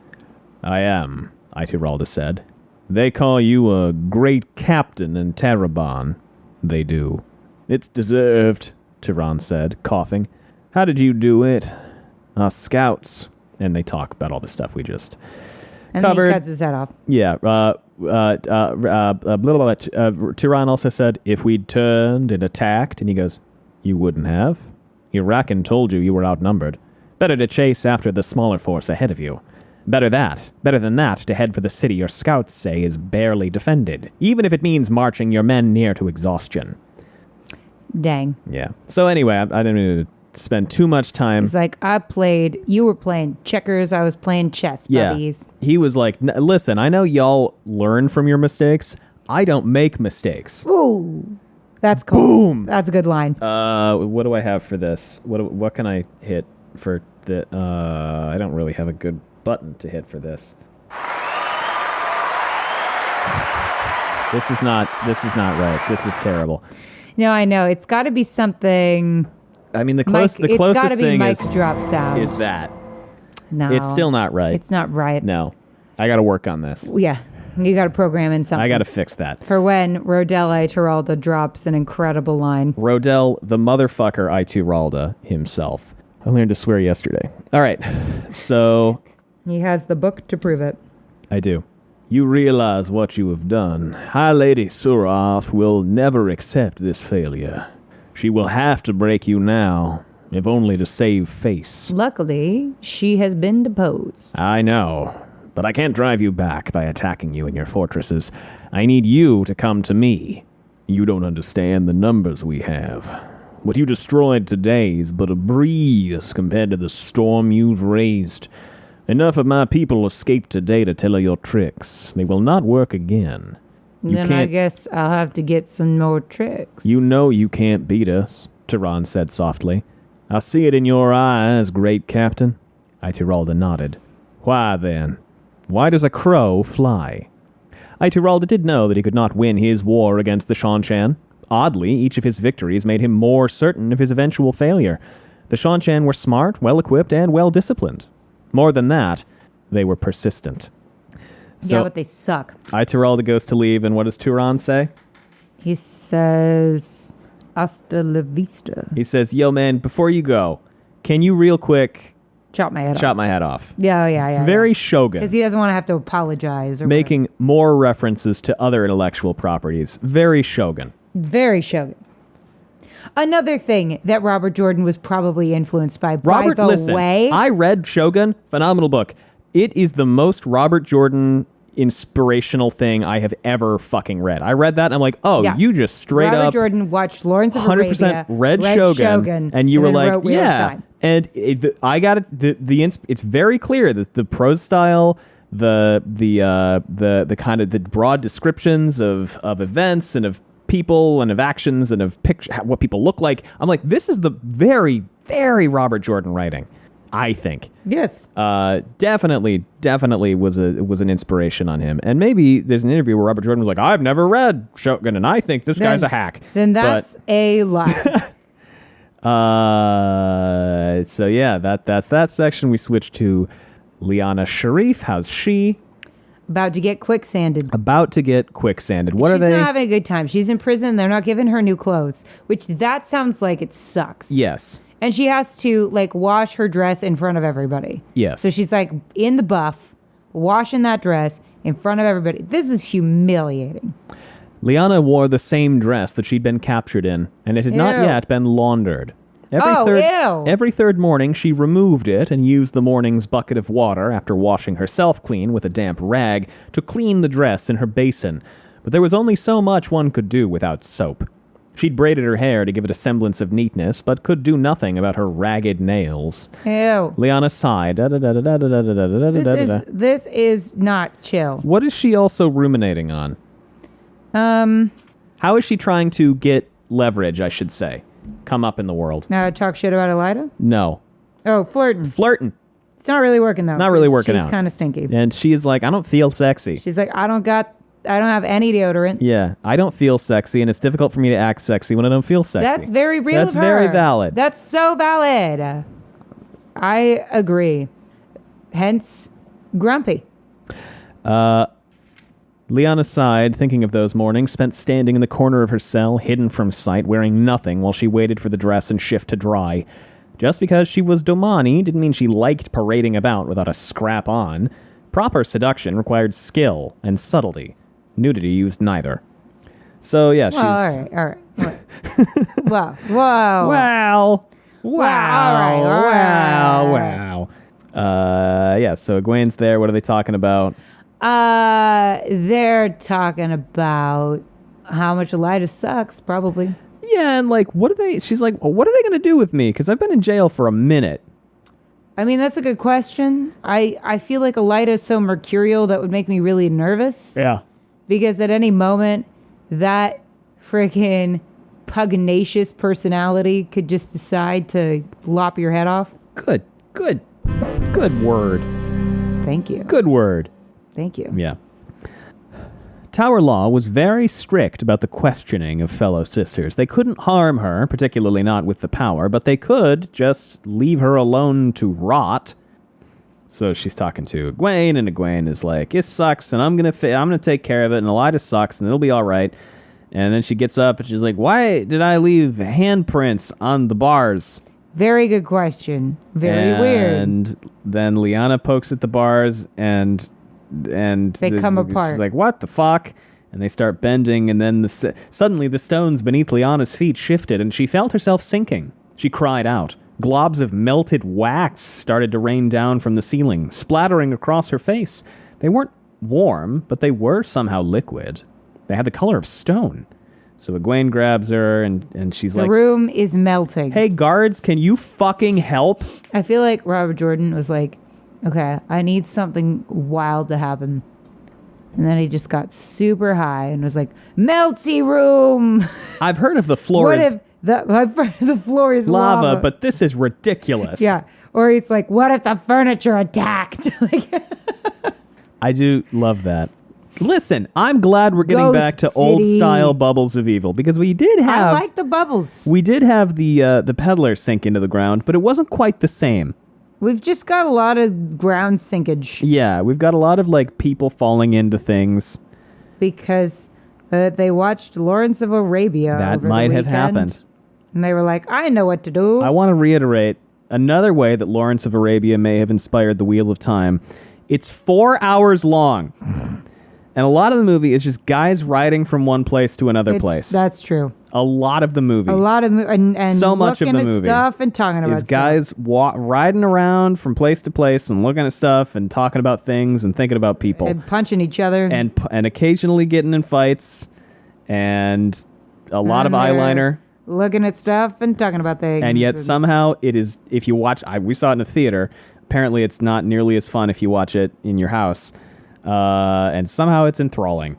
I am, Ituralde said. They call you a great captain in Taraban. They do. It's deserved, Turan said, coughing. How did you do it? Us scouts. And they talk about all the stuff we just covered. And then he cuts his head off. Yeah. Turan also said, if we'd turned and attacked, and he goes, you wouldn't have. Your Rakan told you were outnumbered. Better to chase after the smaller force ahead of you. Better than that, to head for the city your scouts say is barely defended, even if it means marching your men near to exhaustion. Dang. Yeah. So anyway, I didn't mean to spend too much time. It's like, you were playing checkers, I was playing chess, buddies. Yeah. He was like, listen, I know y'all learn from your mistakes. I don't make mistakes. Ooh. That's cool. Boom. That's a good line. What do I have for this? What can I hit for the I don't really have a good button to hit for this. This is not right. This is terrible. No, I know. It's got to be something. I mean, the closest thing Mike's drop sound. is that. No. It's still not right. It's not right. No. I got to work on this. Yeah. You got to program in something. I got to fix that. For when Rodel Ituralde drops an incredible line. Rodel, the motherfucker Ituralde himself. I learned to swear yesterday. All right. So. He has the book to prove it. I do. You realize what you have done. High Lady Surath will never accept this failure. She will have to break you now, if only to save face. Luckily, she has been deposed. I know, but I can't drive you back by attacking you in your fortresses. I need you to come to me. You don't understand the numbers we have. What you destroyed today is but a breeze compared to the storm you've raised. Enough of my people escaped today to tell of your tricks. They will not work again. I guess I'll have to get some more tricks. You know you can't beat us, Turan said softly. I see it in your eyes, great captain. Ituralde nodded. Why then? Why does a crow fly? Ituralde did know that he could not win his war against the Shanshan. Oddly, each of his victories made him more certain of his eventual failure. The Shanshan were smart, well-equipped, and well-disciplined. More than that, they were persistent. So, yeah, but they suck. Ituralde goes to leave, and what does Turan say? He says, hasta la vista. He says, yo, man, before you go, can you real quick chop my head off? Yeah. Very Shogun. Because he doesn't want to have to apologize. Or making more references to other intellectual properties. Very Shogun. Very Shogun. Another thing that Robert Jordan was probably influenced by listen, way. I read Shogun, phenomenal book. It is the most Robert Jordan inspirational thing I have ever fucking read. I read that and I'm like, you just straight Robert up Jordan watched Lawrence of 100% Arabia, read Shogun, and you were like, yeah. And I got it. It's very clear that the prose style, the kind of the broad descriptions of events and of people and of actions and of what people look like. I'm like, this is the very, very Robert Jordan writing, I think. Yes. Definitely was an inspiration on him. And maybe there's an interview where Robert Jordan was like, I've never read Shogun and I think this guy's a hack. Then that's a lie. So yeah, that's that section. We switch to Liana Sharif. How's she? About to get quicksanded. About to get quicksanded. What She's are they? She's not having a good time. She's in prison. They're not giving her new clothes, which that sounds like it sucks. Yes. And she has to like wash her dress in front of everybody. Yes. So she's like in the buff, washing that dress in front of everybody. This is humiliating. Liana wore the same dress that she'd been captured in, and it had not yet been laundered. Every third morning, she removed it and used the morning's bucket of water after washing herself clean with a damp rag to clean the dress in her basin. But there was only so much one could do without soap. She'd braided her hair to give it a semblance of neatness, but could do nothing about her ragged nails. Ew. Liana sighed. This is not chill. What is she also ruminating on? How is she trying to get leverage, I should say? Come up in the world. Talk shit about Elida? No. Oh, flirting. It's not really working, though. Not really working out. She's kind of stinky. And she is like, I don't feel sexy. She's like, I don't have any deodorant. Yeah, I don't feel sexy, and it's difficult for me to act sexy when I don't feel sexy. That's very real That's of her. very valid. That's so valid. I agree. Hence, grumpy. Liana sighed, thinking of those mornings spent standing in the corner of her cell, hidden from sight, wearing nothing while she waited for the dress and shift to dry. Just because she was Domani didn't mean she liked parading about without a scrap on. Proper seduction required skill and subtlety. Nudity used neither. So, yeah, she's... All right. Wow. Yeah, so Egwene's there. What are they talking about? They're talking about how much Elida sucks, probably. Yeah, and like, she's like, well, what are they going to do with me? Because I've been in jail for a minute. I mean, that's a good question. I feel like Elida is so mercurial that would make me really nervous. Yeah. Because at any moment, that freaking pugnacious personality could just decide to lop your head off. Good word. Thank you. Good word. Thank you. Yeah. Tower Law was very strict about the questioning of fellow sisters. They couldn't harm her, particularly not with the power, but they could just leave her alone to rot. So she's talking to Egwene, and Egwene is like, "It sucks, and I'm gonna take care of it, and Elida sucks, and it'll be all right." And then she gets up, and she's like, "Why did I leave handprints on the bars?" Very good question. Very weird. And then Liana pokes at the bars, and they come apart. She's like, "What the fuck?" And they start bending, and then suddenly the stones beneath Liana's feet shifted, and she felt herself sinking. She cried out. Globs of melted wax started to rain down from the ceiling, splattering across her face. They weren't warm, but they were somehow liquid. They had the color of stone. So Egwene grabs her, and she's like... The room is melting. Hey, guards, can you fucking help? I feel like Robert Jordan was like, okay, I need something wild to happen. And then he just got super high and was like, melty room. I've heard of the floor is... the floor is lava. But this is ridiculous. Yeah. Or it's like, what if the furniture attacked? I do love that. Listen, I'm glad we're getting back to old-style bubbles of evil, because we did have... I like the bubbles. We did have the peddler sink into the ground, but it wasn't quite the same. We've just got a lot of ground sinkage. Yeah, we've got a lot of, like, people falling into things. Because they watched Lawrence of Arabia That might have happened. And they were like, I know what to do. I want to reiterate another way that Lawrence of Arabia may have inspired the Wheel of Time. It's 4 hours long. And a lot of the movie is just guys riding from one place to another place. That's true. A lot of the movie. And so much of the looking movie at stuff and talking about is stuff. guys riding around from place to place and looking at stuff and talking about things and thinking about people. And punching each other. And occasionally getting in fights and a lot of eyeliner. Looking at stuff and talking about things. And yet somehow it is, if you watch, we saw it in a theater. Apparently it's not nearly as fun if you watch it in your house. And somehow it's enthralling.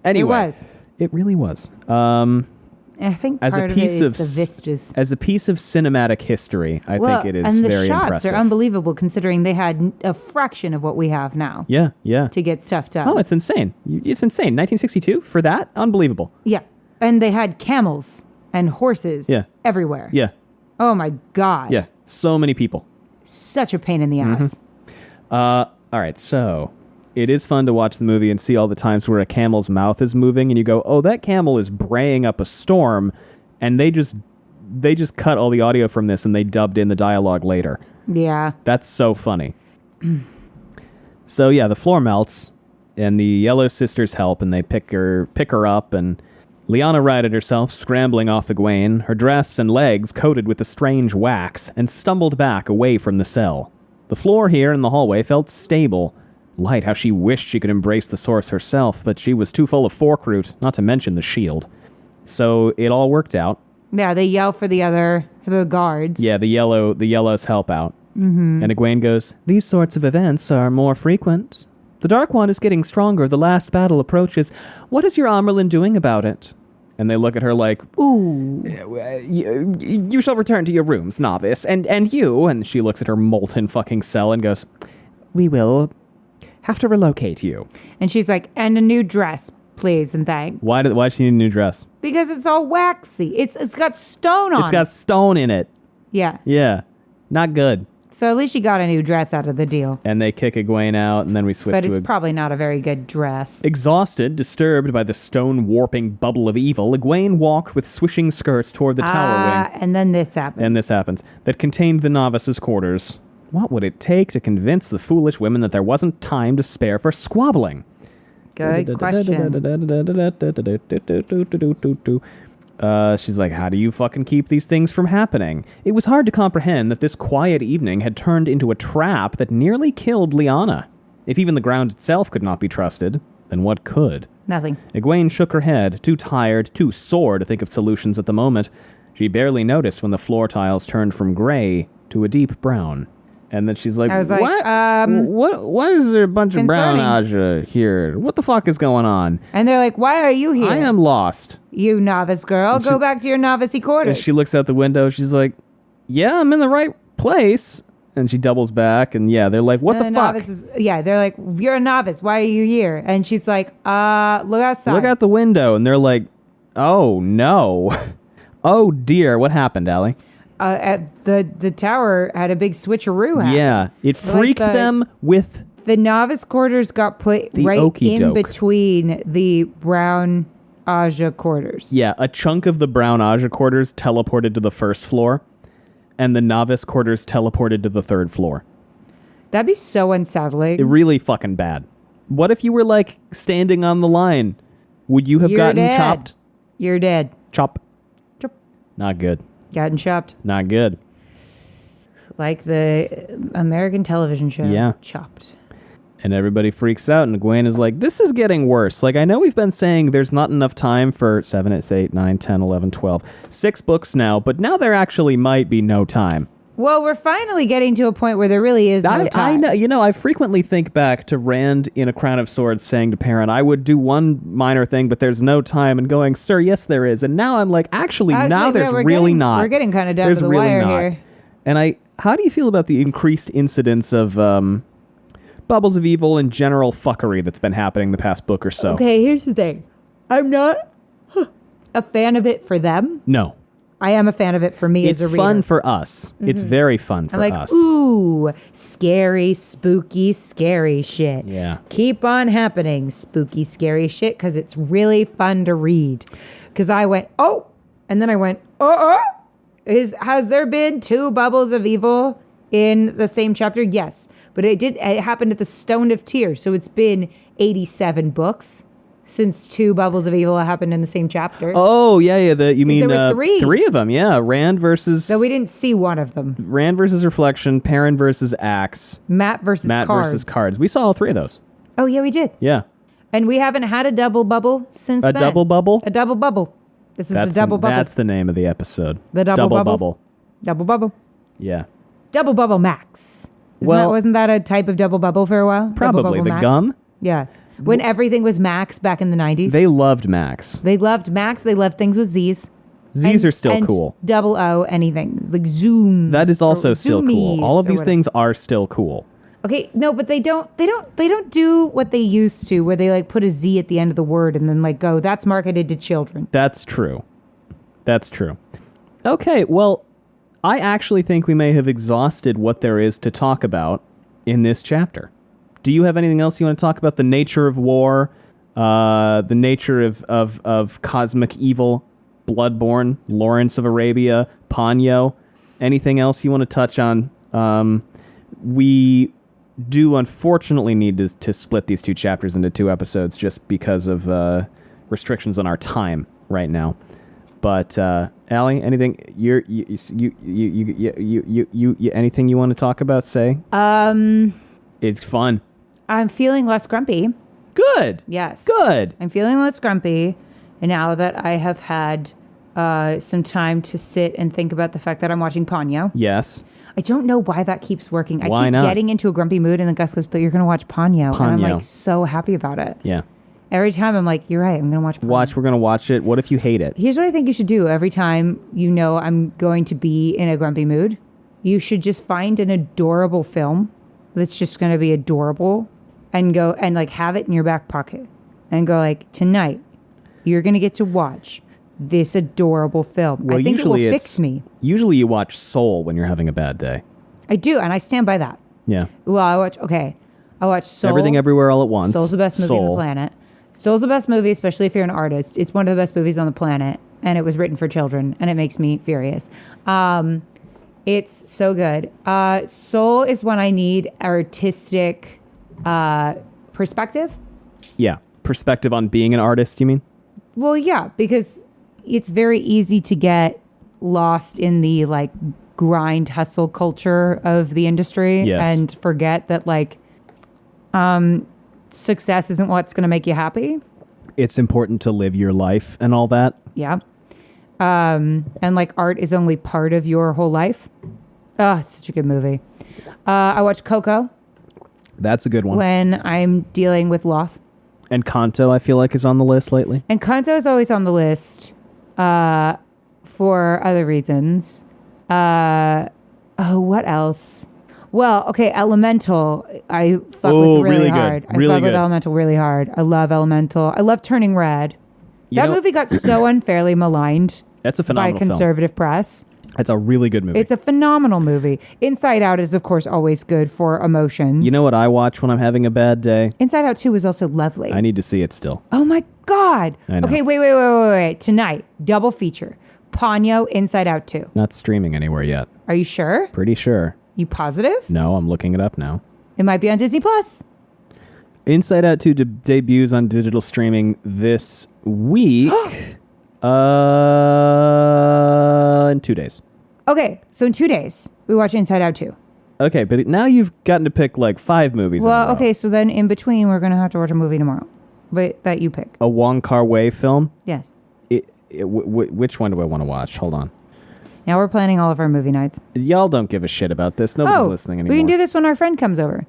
Anyway, it really was. I think part of it is the vistas. As a piece of cinematic history, I think it is very impressive. And the shots are unbelievable considering they had a fraction of what we have now. Yeah. To get stuff done. Oh, it's insane. It's insane. 1962 for that? Unbelievable. Yeah. And they had camels and horses everywhere. Yeah. Oh my God. Yeah, so many people. Such a pain in the ass. All right, so it is fun to watch the movie and see all the times where a camel's mouth is moving and you go, oh, that camel is braying up a storm, and they just cut all the audio from this and they dubbed in the dialogue later. Yeah. That's so funny. So yeah, the floor melts, and the Yellow Sisters help, and they pick her up, and Leane righted herself, scrambling off Egwene, her dress and legs coated with a strange wax, and stumbled back away from the cell. The floor here in the hallway felt stable. Light how she wished she could embrace the source herself, but she was too full of fork root, not to mention the shield. So it all worked out. Yeah, they yell for the guards. Yeah, the yellows help out. Mm-hmm. And Egwene goes, these sorts of events are more frequent. The Dark One is getting stronger. The last battle approaches. What is your Amerlin doing about it? And they look at her like, ooh. You shall return to your rooms, novice. And you, and she looks at her molten fucking cell and goes, we will have to relocate you. And she's like, and a new dress, please, and thanks. Why does she need a new dress? Because it's all waxy. It's got stone on it. It's got stone in it. Yeah. Yeah. Not good. So at least she got a new dress out of the deal. And they kick Egwene out, and then we switch to... But it's probably not a very good dress. Exhausted, disturbed by the stone-warping bubble of evil, Egwene walked with swishing skirts toward the tower wing. And then this happened. That contained the novices' quarters. What would it take to convince the foolish women that there wasn't time to spare for squabbling? Good question. She's like, how do you fucking keep these things from happening? It was hard to comprehend that this quiet evening had turned into a trap that nearly killed Leane. If even the ground itself could not be trusted, then what could? Nothing. Egwene shook her head, too tired, too sore to think of solutions at the moment. She barely noticed when the floor tiles turned from gray to a deep brown. And then she's like, I was what? like, Why is there a bunch of brown concerning. Aja here? What the fuck is going on? And they're like, why are you here? I am lost. You novice girl. Go back to your novice-y quarters. And she looks out the window. She's like, yeah, I'm in the right place. And she doubles back. And yeah, they're like, what the fuck? They're like, you're a novice. Why are you here? And she's like, look outside. Look out the window. And they're like, oh, no. Oh, dear. What happened, Allie? At the tower had a big switcheroo happen. Yeah, it freaked them with... The novice quarters got put right in between the brown Aja quarters. Yeah, a chunk of the brown Aja quarters teleported to the first floor, and the novice quarters teleported to the third floor. That'd be so unsettling. Really fucking bad. What if you were, like, standing on the line? Would you have gotten chopped? You're dead. Chop. Chop. Not good. Gotten chopped. Not good. Like the American television show. Yeah. Chopped. And everybody freaks out, and Egwene is like, this is getting worse. Like, I know we've been saying there's not enough time for 7, 8, 9, 10, 11, 12. 6 books now, but now there actually might be no time. Well, we're finally getting to a point where there really is no time. I know. You know, I frequently think back to Rand in A Crown of Swords saying to Perrin, I would do one minor thing, but there's no time, and going, sir, yes, there is. And now I'm like, actually now there's really not. We're getting kind of down to the wire here. And how do you feel about the increased incidence of bubbles of evil and general fuckery that's been happening the past book or so? Okay, here's the thing. I'm not a fan of it for them. No. I am a fan of it for me as a reader. It's fun for us. Mm-hmm. It's very fun for us. I'm like, ooh, scary, spooky, scary shit. Yeah. Keep on happening, spooky, scary shit, because it's really fun to read. Because I went, oh, and then I went, has there been 2 bubbles of evil in the same chapter? Yes. But it happened at the Stone of Tears. So it's been 87 books since 2 bubbles of evil happened in the same chapter. Oh, yeah. You mean there were 3. 3 of them, yeah. Rand versus... So we didn't see one of them. Rand versus Reflection, Perrin versus Axe. Matt versus Cards. We saw all 3 of those. Oh, yeah, we did. Yeah. And we haven't had a double bubble since then. A double bubble? A double bubble. This is a double bubble. That's the name of the episode. The double bubble. Bubble. Double bubble. Yeah. Double bubble max. Wasn't that a type of double bubble for a while? Probably. The max? gum? Yeah. When everything was Max back in the 90s. They loved Max. They loved Max. They loved things with Z's. Z's are still cool. Double O, anything. Like Zooms. That is also still cool. All of these things are still cool. Okay, no, but they don't do what they used to, where they like put a Z at the end of the word and then like go, that's marketed to children. That's true. Okay, well, I actually think we may have exhausted what there is to talk about in this chapter. Do you have anything else you want to talk about? The nature of war, the nature of cosmic evil, Bloodborne, Lawrence of Arabia, Ponyo. Anything else you want to touch on? We do unfortunately need to split these two chapters into 2 episodes just because of restrictions on our time right now. But Allie, anything anything you want to talk about? Say. It's fun. I'm feeling less grumpy. Good. Yes. Good. I'm feeling less grumpy, and now that I have had some time to sit and think about the fact that I'm watching Ponyo. Yes. I don't know why that keeps working. I Why keep not? getting into a grumpy mood, and then Gus goes, "But you're going to watch Ponyo," and I'm like so happy about it. Yeah. Every time I'm like, "You're right. I'm going to watch Ponyo." We're going to watch it. What if you hate it? Here's what I think you should do. Every time you know I'm going to be in a grumpy mood, you should just find an adorable film that's just going to be adorable and go and like have it in your back pocket and go like, tonight you're going to get to watch this adorable film. Well, I think it will usually fix me. Usually you watch Soul when you're having a bad day. I do, and I stand by that. Yeah. Well, I watch Soul. Everything Everywhere All at Once. Soul's the best movie on the planet. Soul's the best movie, especially if you're an artist. It's one of the best movies on the planet, and it was written for children, and it makes me furious. It's so good. Soul is when I need artistic perspective. Yeah. Perspective on being an artist, you mean? Well, yeah, because it's very easy to get lost in the like grind hustle culture of the industry. Yes. And forget that like success isn't what's going to make you happy. It's important to live your life and all that. Yeah. And like art is only part of your whole life. Oh, it's such a good movie. I watched Coco. That's a good one. When I'm dealing with loss. And Kanto, I feel like, is on the list lately. And Kanto is always on the list for other reasons. What else? Well, okay, Elemental. I fuck with really hard. Really I fuck good. with Elemental really hard. I love Elemental. I love Turning Red. That movie got so unfairly maligned. That's a phenomenal by conservative press. That's a really good movie. It's a phenomenal movie. Inside Out is, of course, always good for emotions. You know what I watch when I'm having a bad day? Inside Out 2 was also lovely. I need to see it still. Oh my God. I know. Okay, wait. Tonight, double feature. Ponyo, Inside Out 2. Not streaming anywhere yet. Are you sure? Pretty sure. You positive? No, I'm looking it up now. It might be on Disney Plus. Inside Out 2 debuts on digital streaming this week. In 2 days. Okay, so in 2 days, we watch Inside Out 2. Okay, but now you've gotten to pick like 5 movies in a row. Okay, so then in between, we're going to have to watch a movie tomorrow. But that you pick. A Wong Kar-wai film? Yes. Which one do I want to watch? Hold on. Now we're planning all of our movie nights. Y'all don't give a shit about this. Nobody's listening anymore. We can do this when our friend comes over.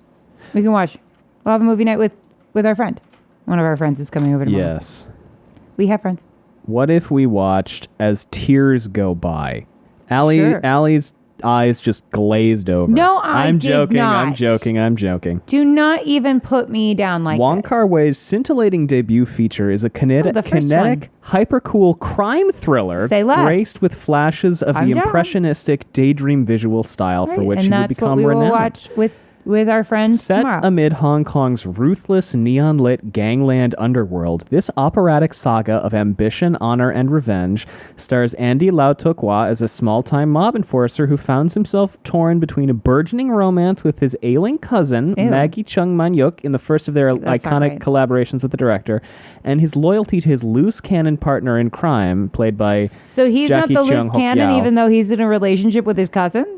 We can watch. We'll have a movie night with our friend. One of our friends is coming over tomorrow. Yes. We have friends. What if we watched As Tears Go By? Sure. Allie's eyes just glazed over. No, I'm did joking. not. I'm joking. Do not even put me down like Wong this. Kar-wai's scintillating debut feature is a kinetic, hyper-cool crime thriller Say less. graced with flashes of I'm the down. impressionistic daydream visual style for which he would become And renowned. that's what we will watch with our friends Set tomorrow. amid Hong Kong's ruthless, neon-lit gangland underworld, this operatic saga of ambition, honor, and revenge stars Andy Lau Tuk Wah as a small-time mob enforcer who finds himself torn between a burgeoning romance with his ailing cousin, Maggie Chung Man-yuk, in the first of their iconic collaborations with the director, and his loyalty to his loose cannon partner in crime, played by So he's Jackie not the Chung loose cannon, Hook-yao. even though he's in a relationship with his cousin?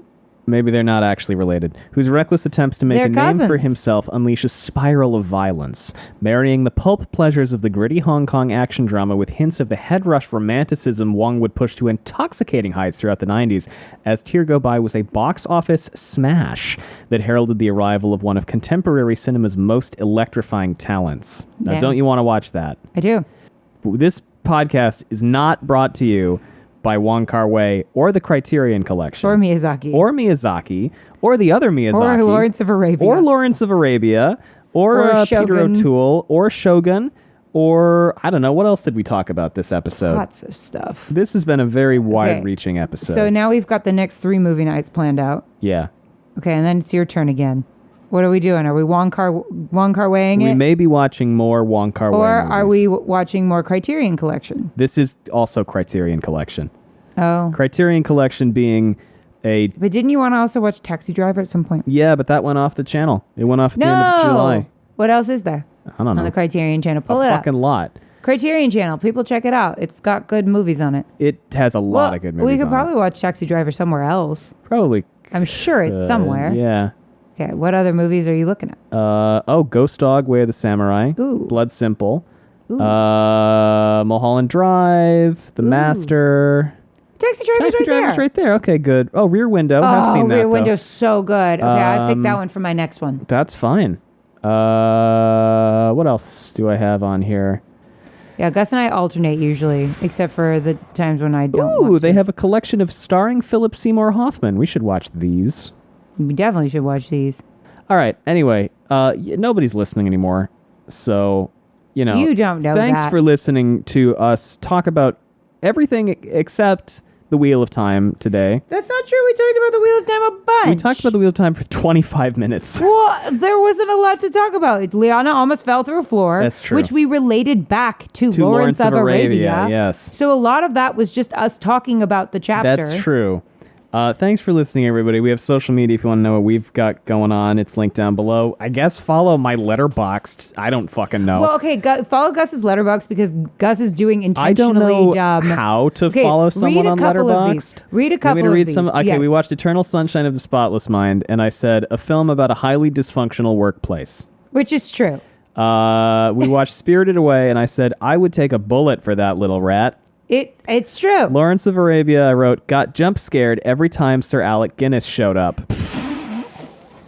Maybe they're not actually related, whose reckless attempts to make They're a name for cousins. himself unleash a spiral of violence, marrying the pulp pleasures of the gritty Hong Kong action drama with hints of the head rush romanticism Wong would push to intoxicating heights throughout the 90s. As Tear Go By was a box office smash that heralded the arrival of one of contemporary cinema's most electrifying talents. Now, Yeah. don't you want to watch that? I do. This podcast is not brought to you by Wong Kar-wai or the Criterion Collection. Or Miyazaki. Or the other Miyazaki. Or Lawrence of Arabia. Or Lawrence of Arabia. Or Peter Shogun. O'Toole. Or Shogun. Or, I don't know, what else did we talk about this episode? Lots of stuff. This has been a very wide-reaching episode. So now we've got the next 3 movie nights planned out. Yeah. Okay, and then it's your turn again. What are we doing? Are we Wong Kar weighing it? We may be watching more Wong Kar-wai Or movies. are we watching more Criterion Collection? This is also Criterion Collection. Oh. Criterion Collection being a... But didn't you want to also watch Taxi Driver at some point? Yeah, but that went off the channel. It went off at the end of July. What else is there? I don't know. On the Criterion channel. Pull it A up. fucking lot. Criterion channel. People check it out. It's got good movies on it. It has a lot of good movies We could on probably it. watch Taxi Driver somewhere else. Probably. I'm sure it's somewhere. Yeah. Okay, what other movies are you looking at? Ghost Dog, Way of the Samurai. Ooh. Blood Simple. Mulholland Drive. The Master. Taxi Driver's right there. Okay, good. Oh, Rear Window. I've seen that, Rear though. Window's so good. Okay, I picked that one for my next one. That's fine. What else do I have on here? Yeah, Gus and I alternate usually, except for the times when I don't. Ooh, they have a collection of starring Philip Seymour Hoffman. We should watch these. We definitely should watch these. All right. Anyway, nobody's listening anymore. So, you don't know Thanks that. for listening to us talk about everything except the Wheel of Time today. That's not true. We talked about the Wheel of Time a bunch. We talked about the Wheel of Time for 25 minutes. Well, there wasn't a lot to talk about. Liana almost fell through a floor. That's true. Which we related back to To Lawrence of Arabia. Yes. So a lot of that was just us talking about the chapter. That's true. Thanks for listening, everybody. We have social media if you want to know what we've got going on. It's linked down below. I guess follow my Letterboxd. I don't fucking know. Well, okay, follow Gus's Letterboxd because Gus is doing I don't intentionally know how to okay, follow someone on read a couple of these. Letterboxd. Read a couple Want me to read of some? these. Okay, Yes. we watched Eternal Sunshine of the Spotless Mind, and I said a film about a highly dysfunctional workplace. Which is true. We watched Spirited Away, and I said I would take a bullet for that little rat. It's true. Lawrence of Arabia, I wrote, got jump scared every time Sir Alec Guinness showed up.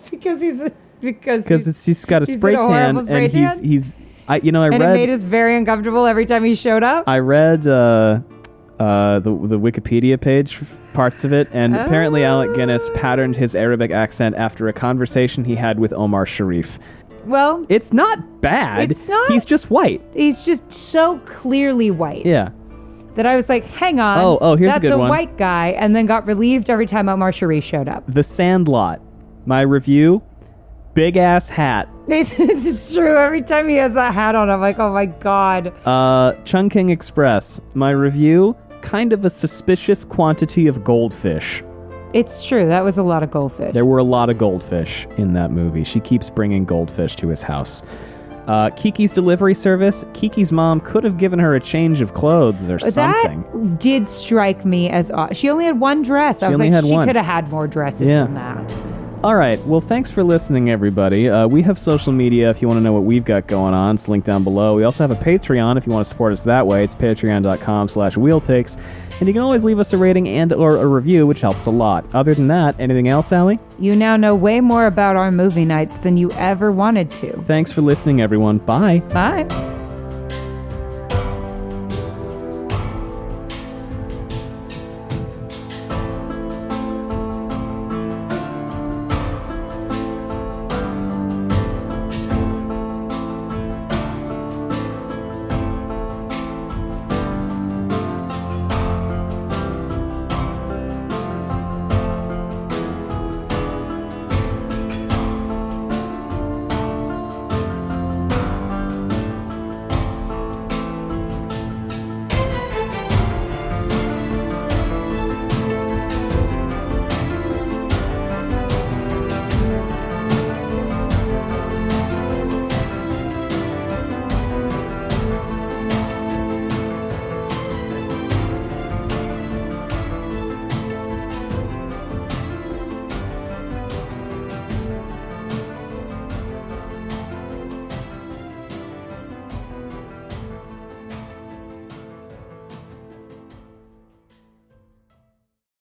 because he's got a he's spray got a tan, horrible spray and tan? I and read. it made us very uncomfortable every time he showed up. I read the Wikipedia page, parts of it, and apparently Alec Guinness patterned his Arabic accent after a conversation he had with Omar Sharif. Well, It's not bad. It's not. He's just white. he's just so clearly white. Yeah. That I was like, hang on. Oh, here's a that's good one. white guy, and then got relieved every time Omar Sharif showed up. The Sandlot. My review, big ass hat. It's true. Every time he has that hat on, I'm like, oh my god. Chungking Express. My review, kind of a suspicious quantity of goldfish. It's true. That was a lot of goldfish. There were a lot of goldfish in that movie. She keeps bringing goldfish to his house. Kiki's delivery service. Kiki's mom could have given her a change of clothes or something. That did strike me as odd. She only had one dress. I was only like, had she one. could have had more dresses than that. All right. Well, thanks for listening, everybody. We have social media if you want to know what we've got going on. It's linked down below. We also have a Patreon if you want to support us that way. It's patreon.com/wheeltakes. And you can always leave us a rating and or a review, which helps a lot. Other than that, anything else, Allie? You now know way more about our movie nights than you ever wanted to. Thanks for listening, everyone. Bye. Bye.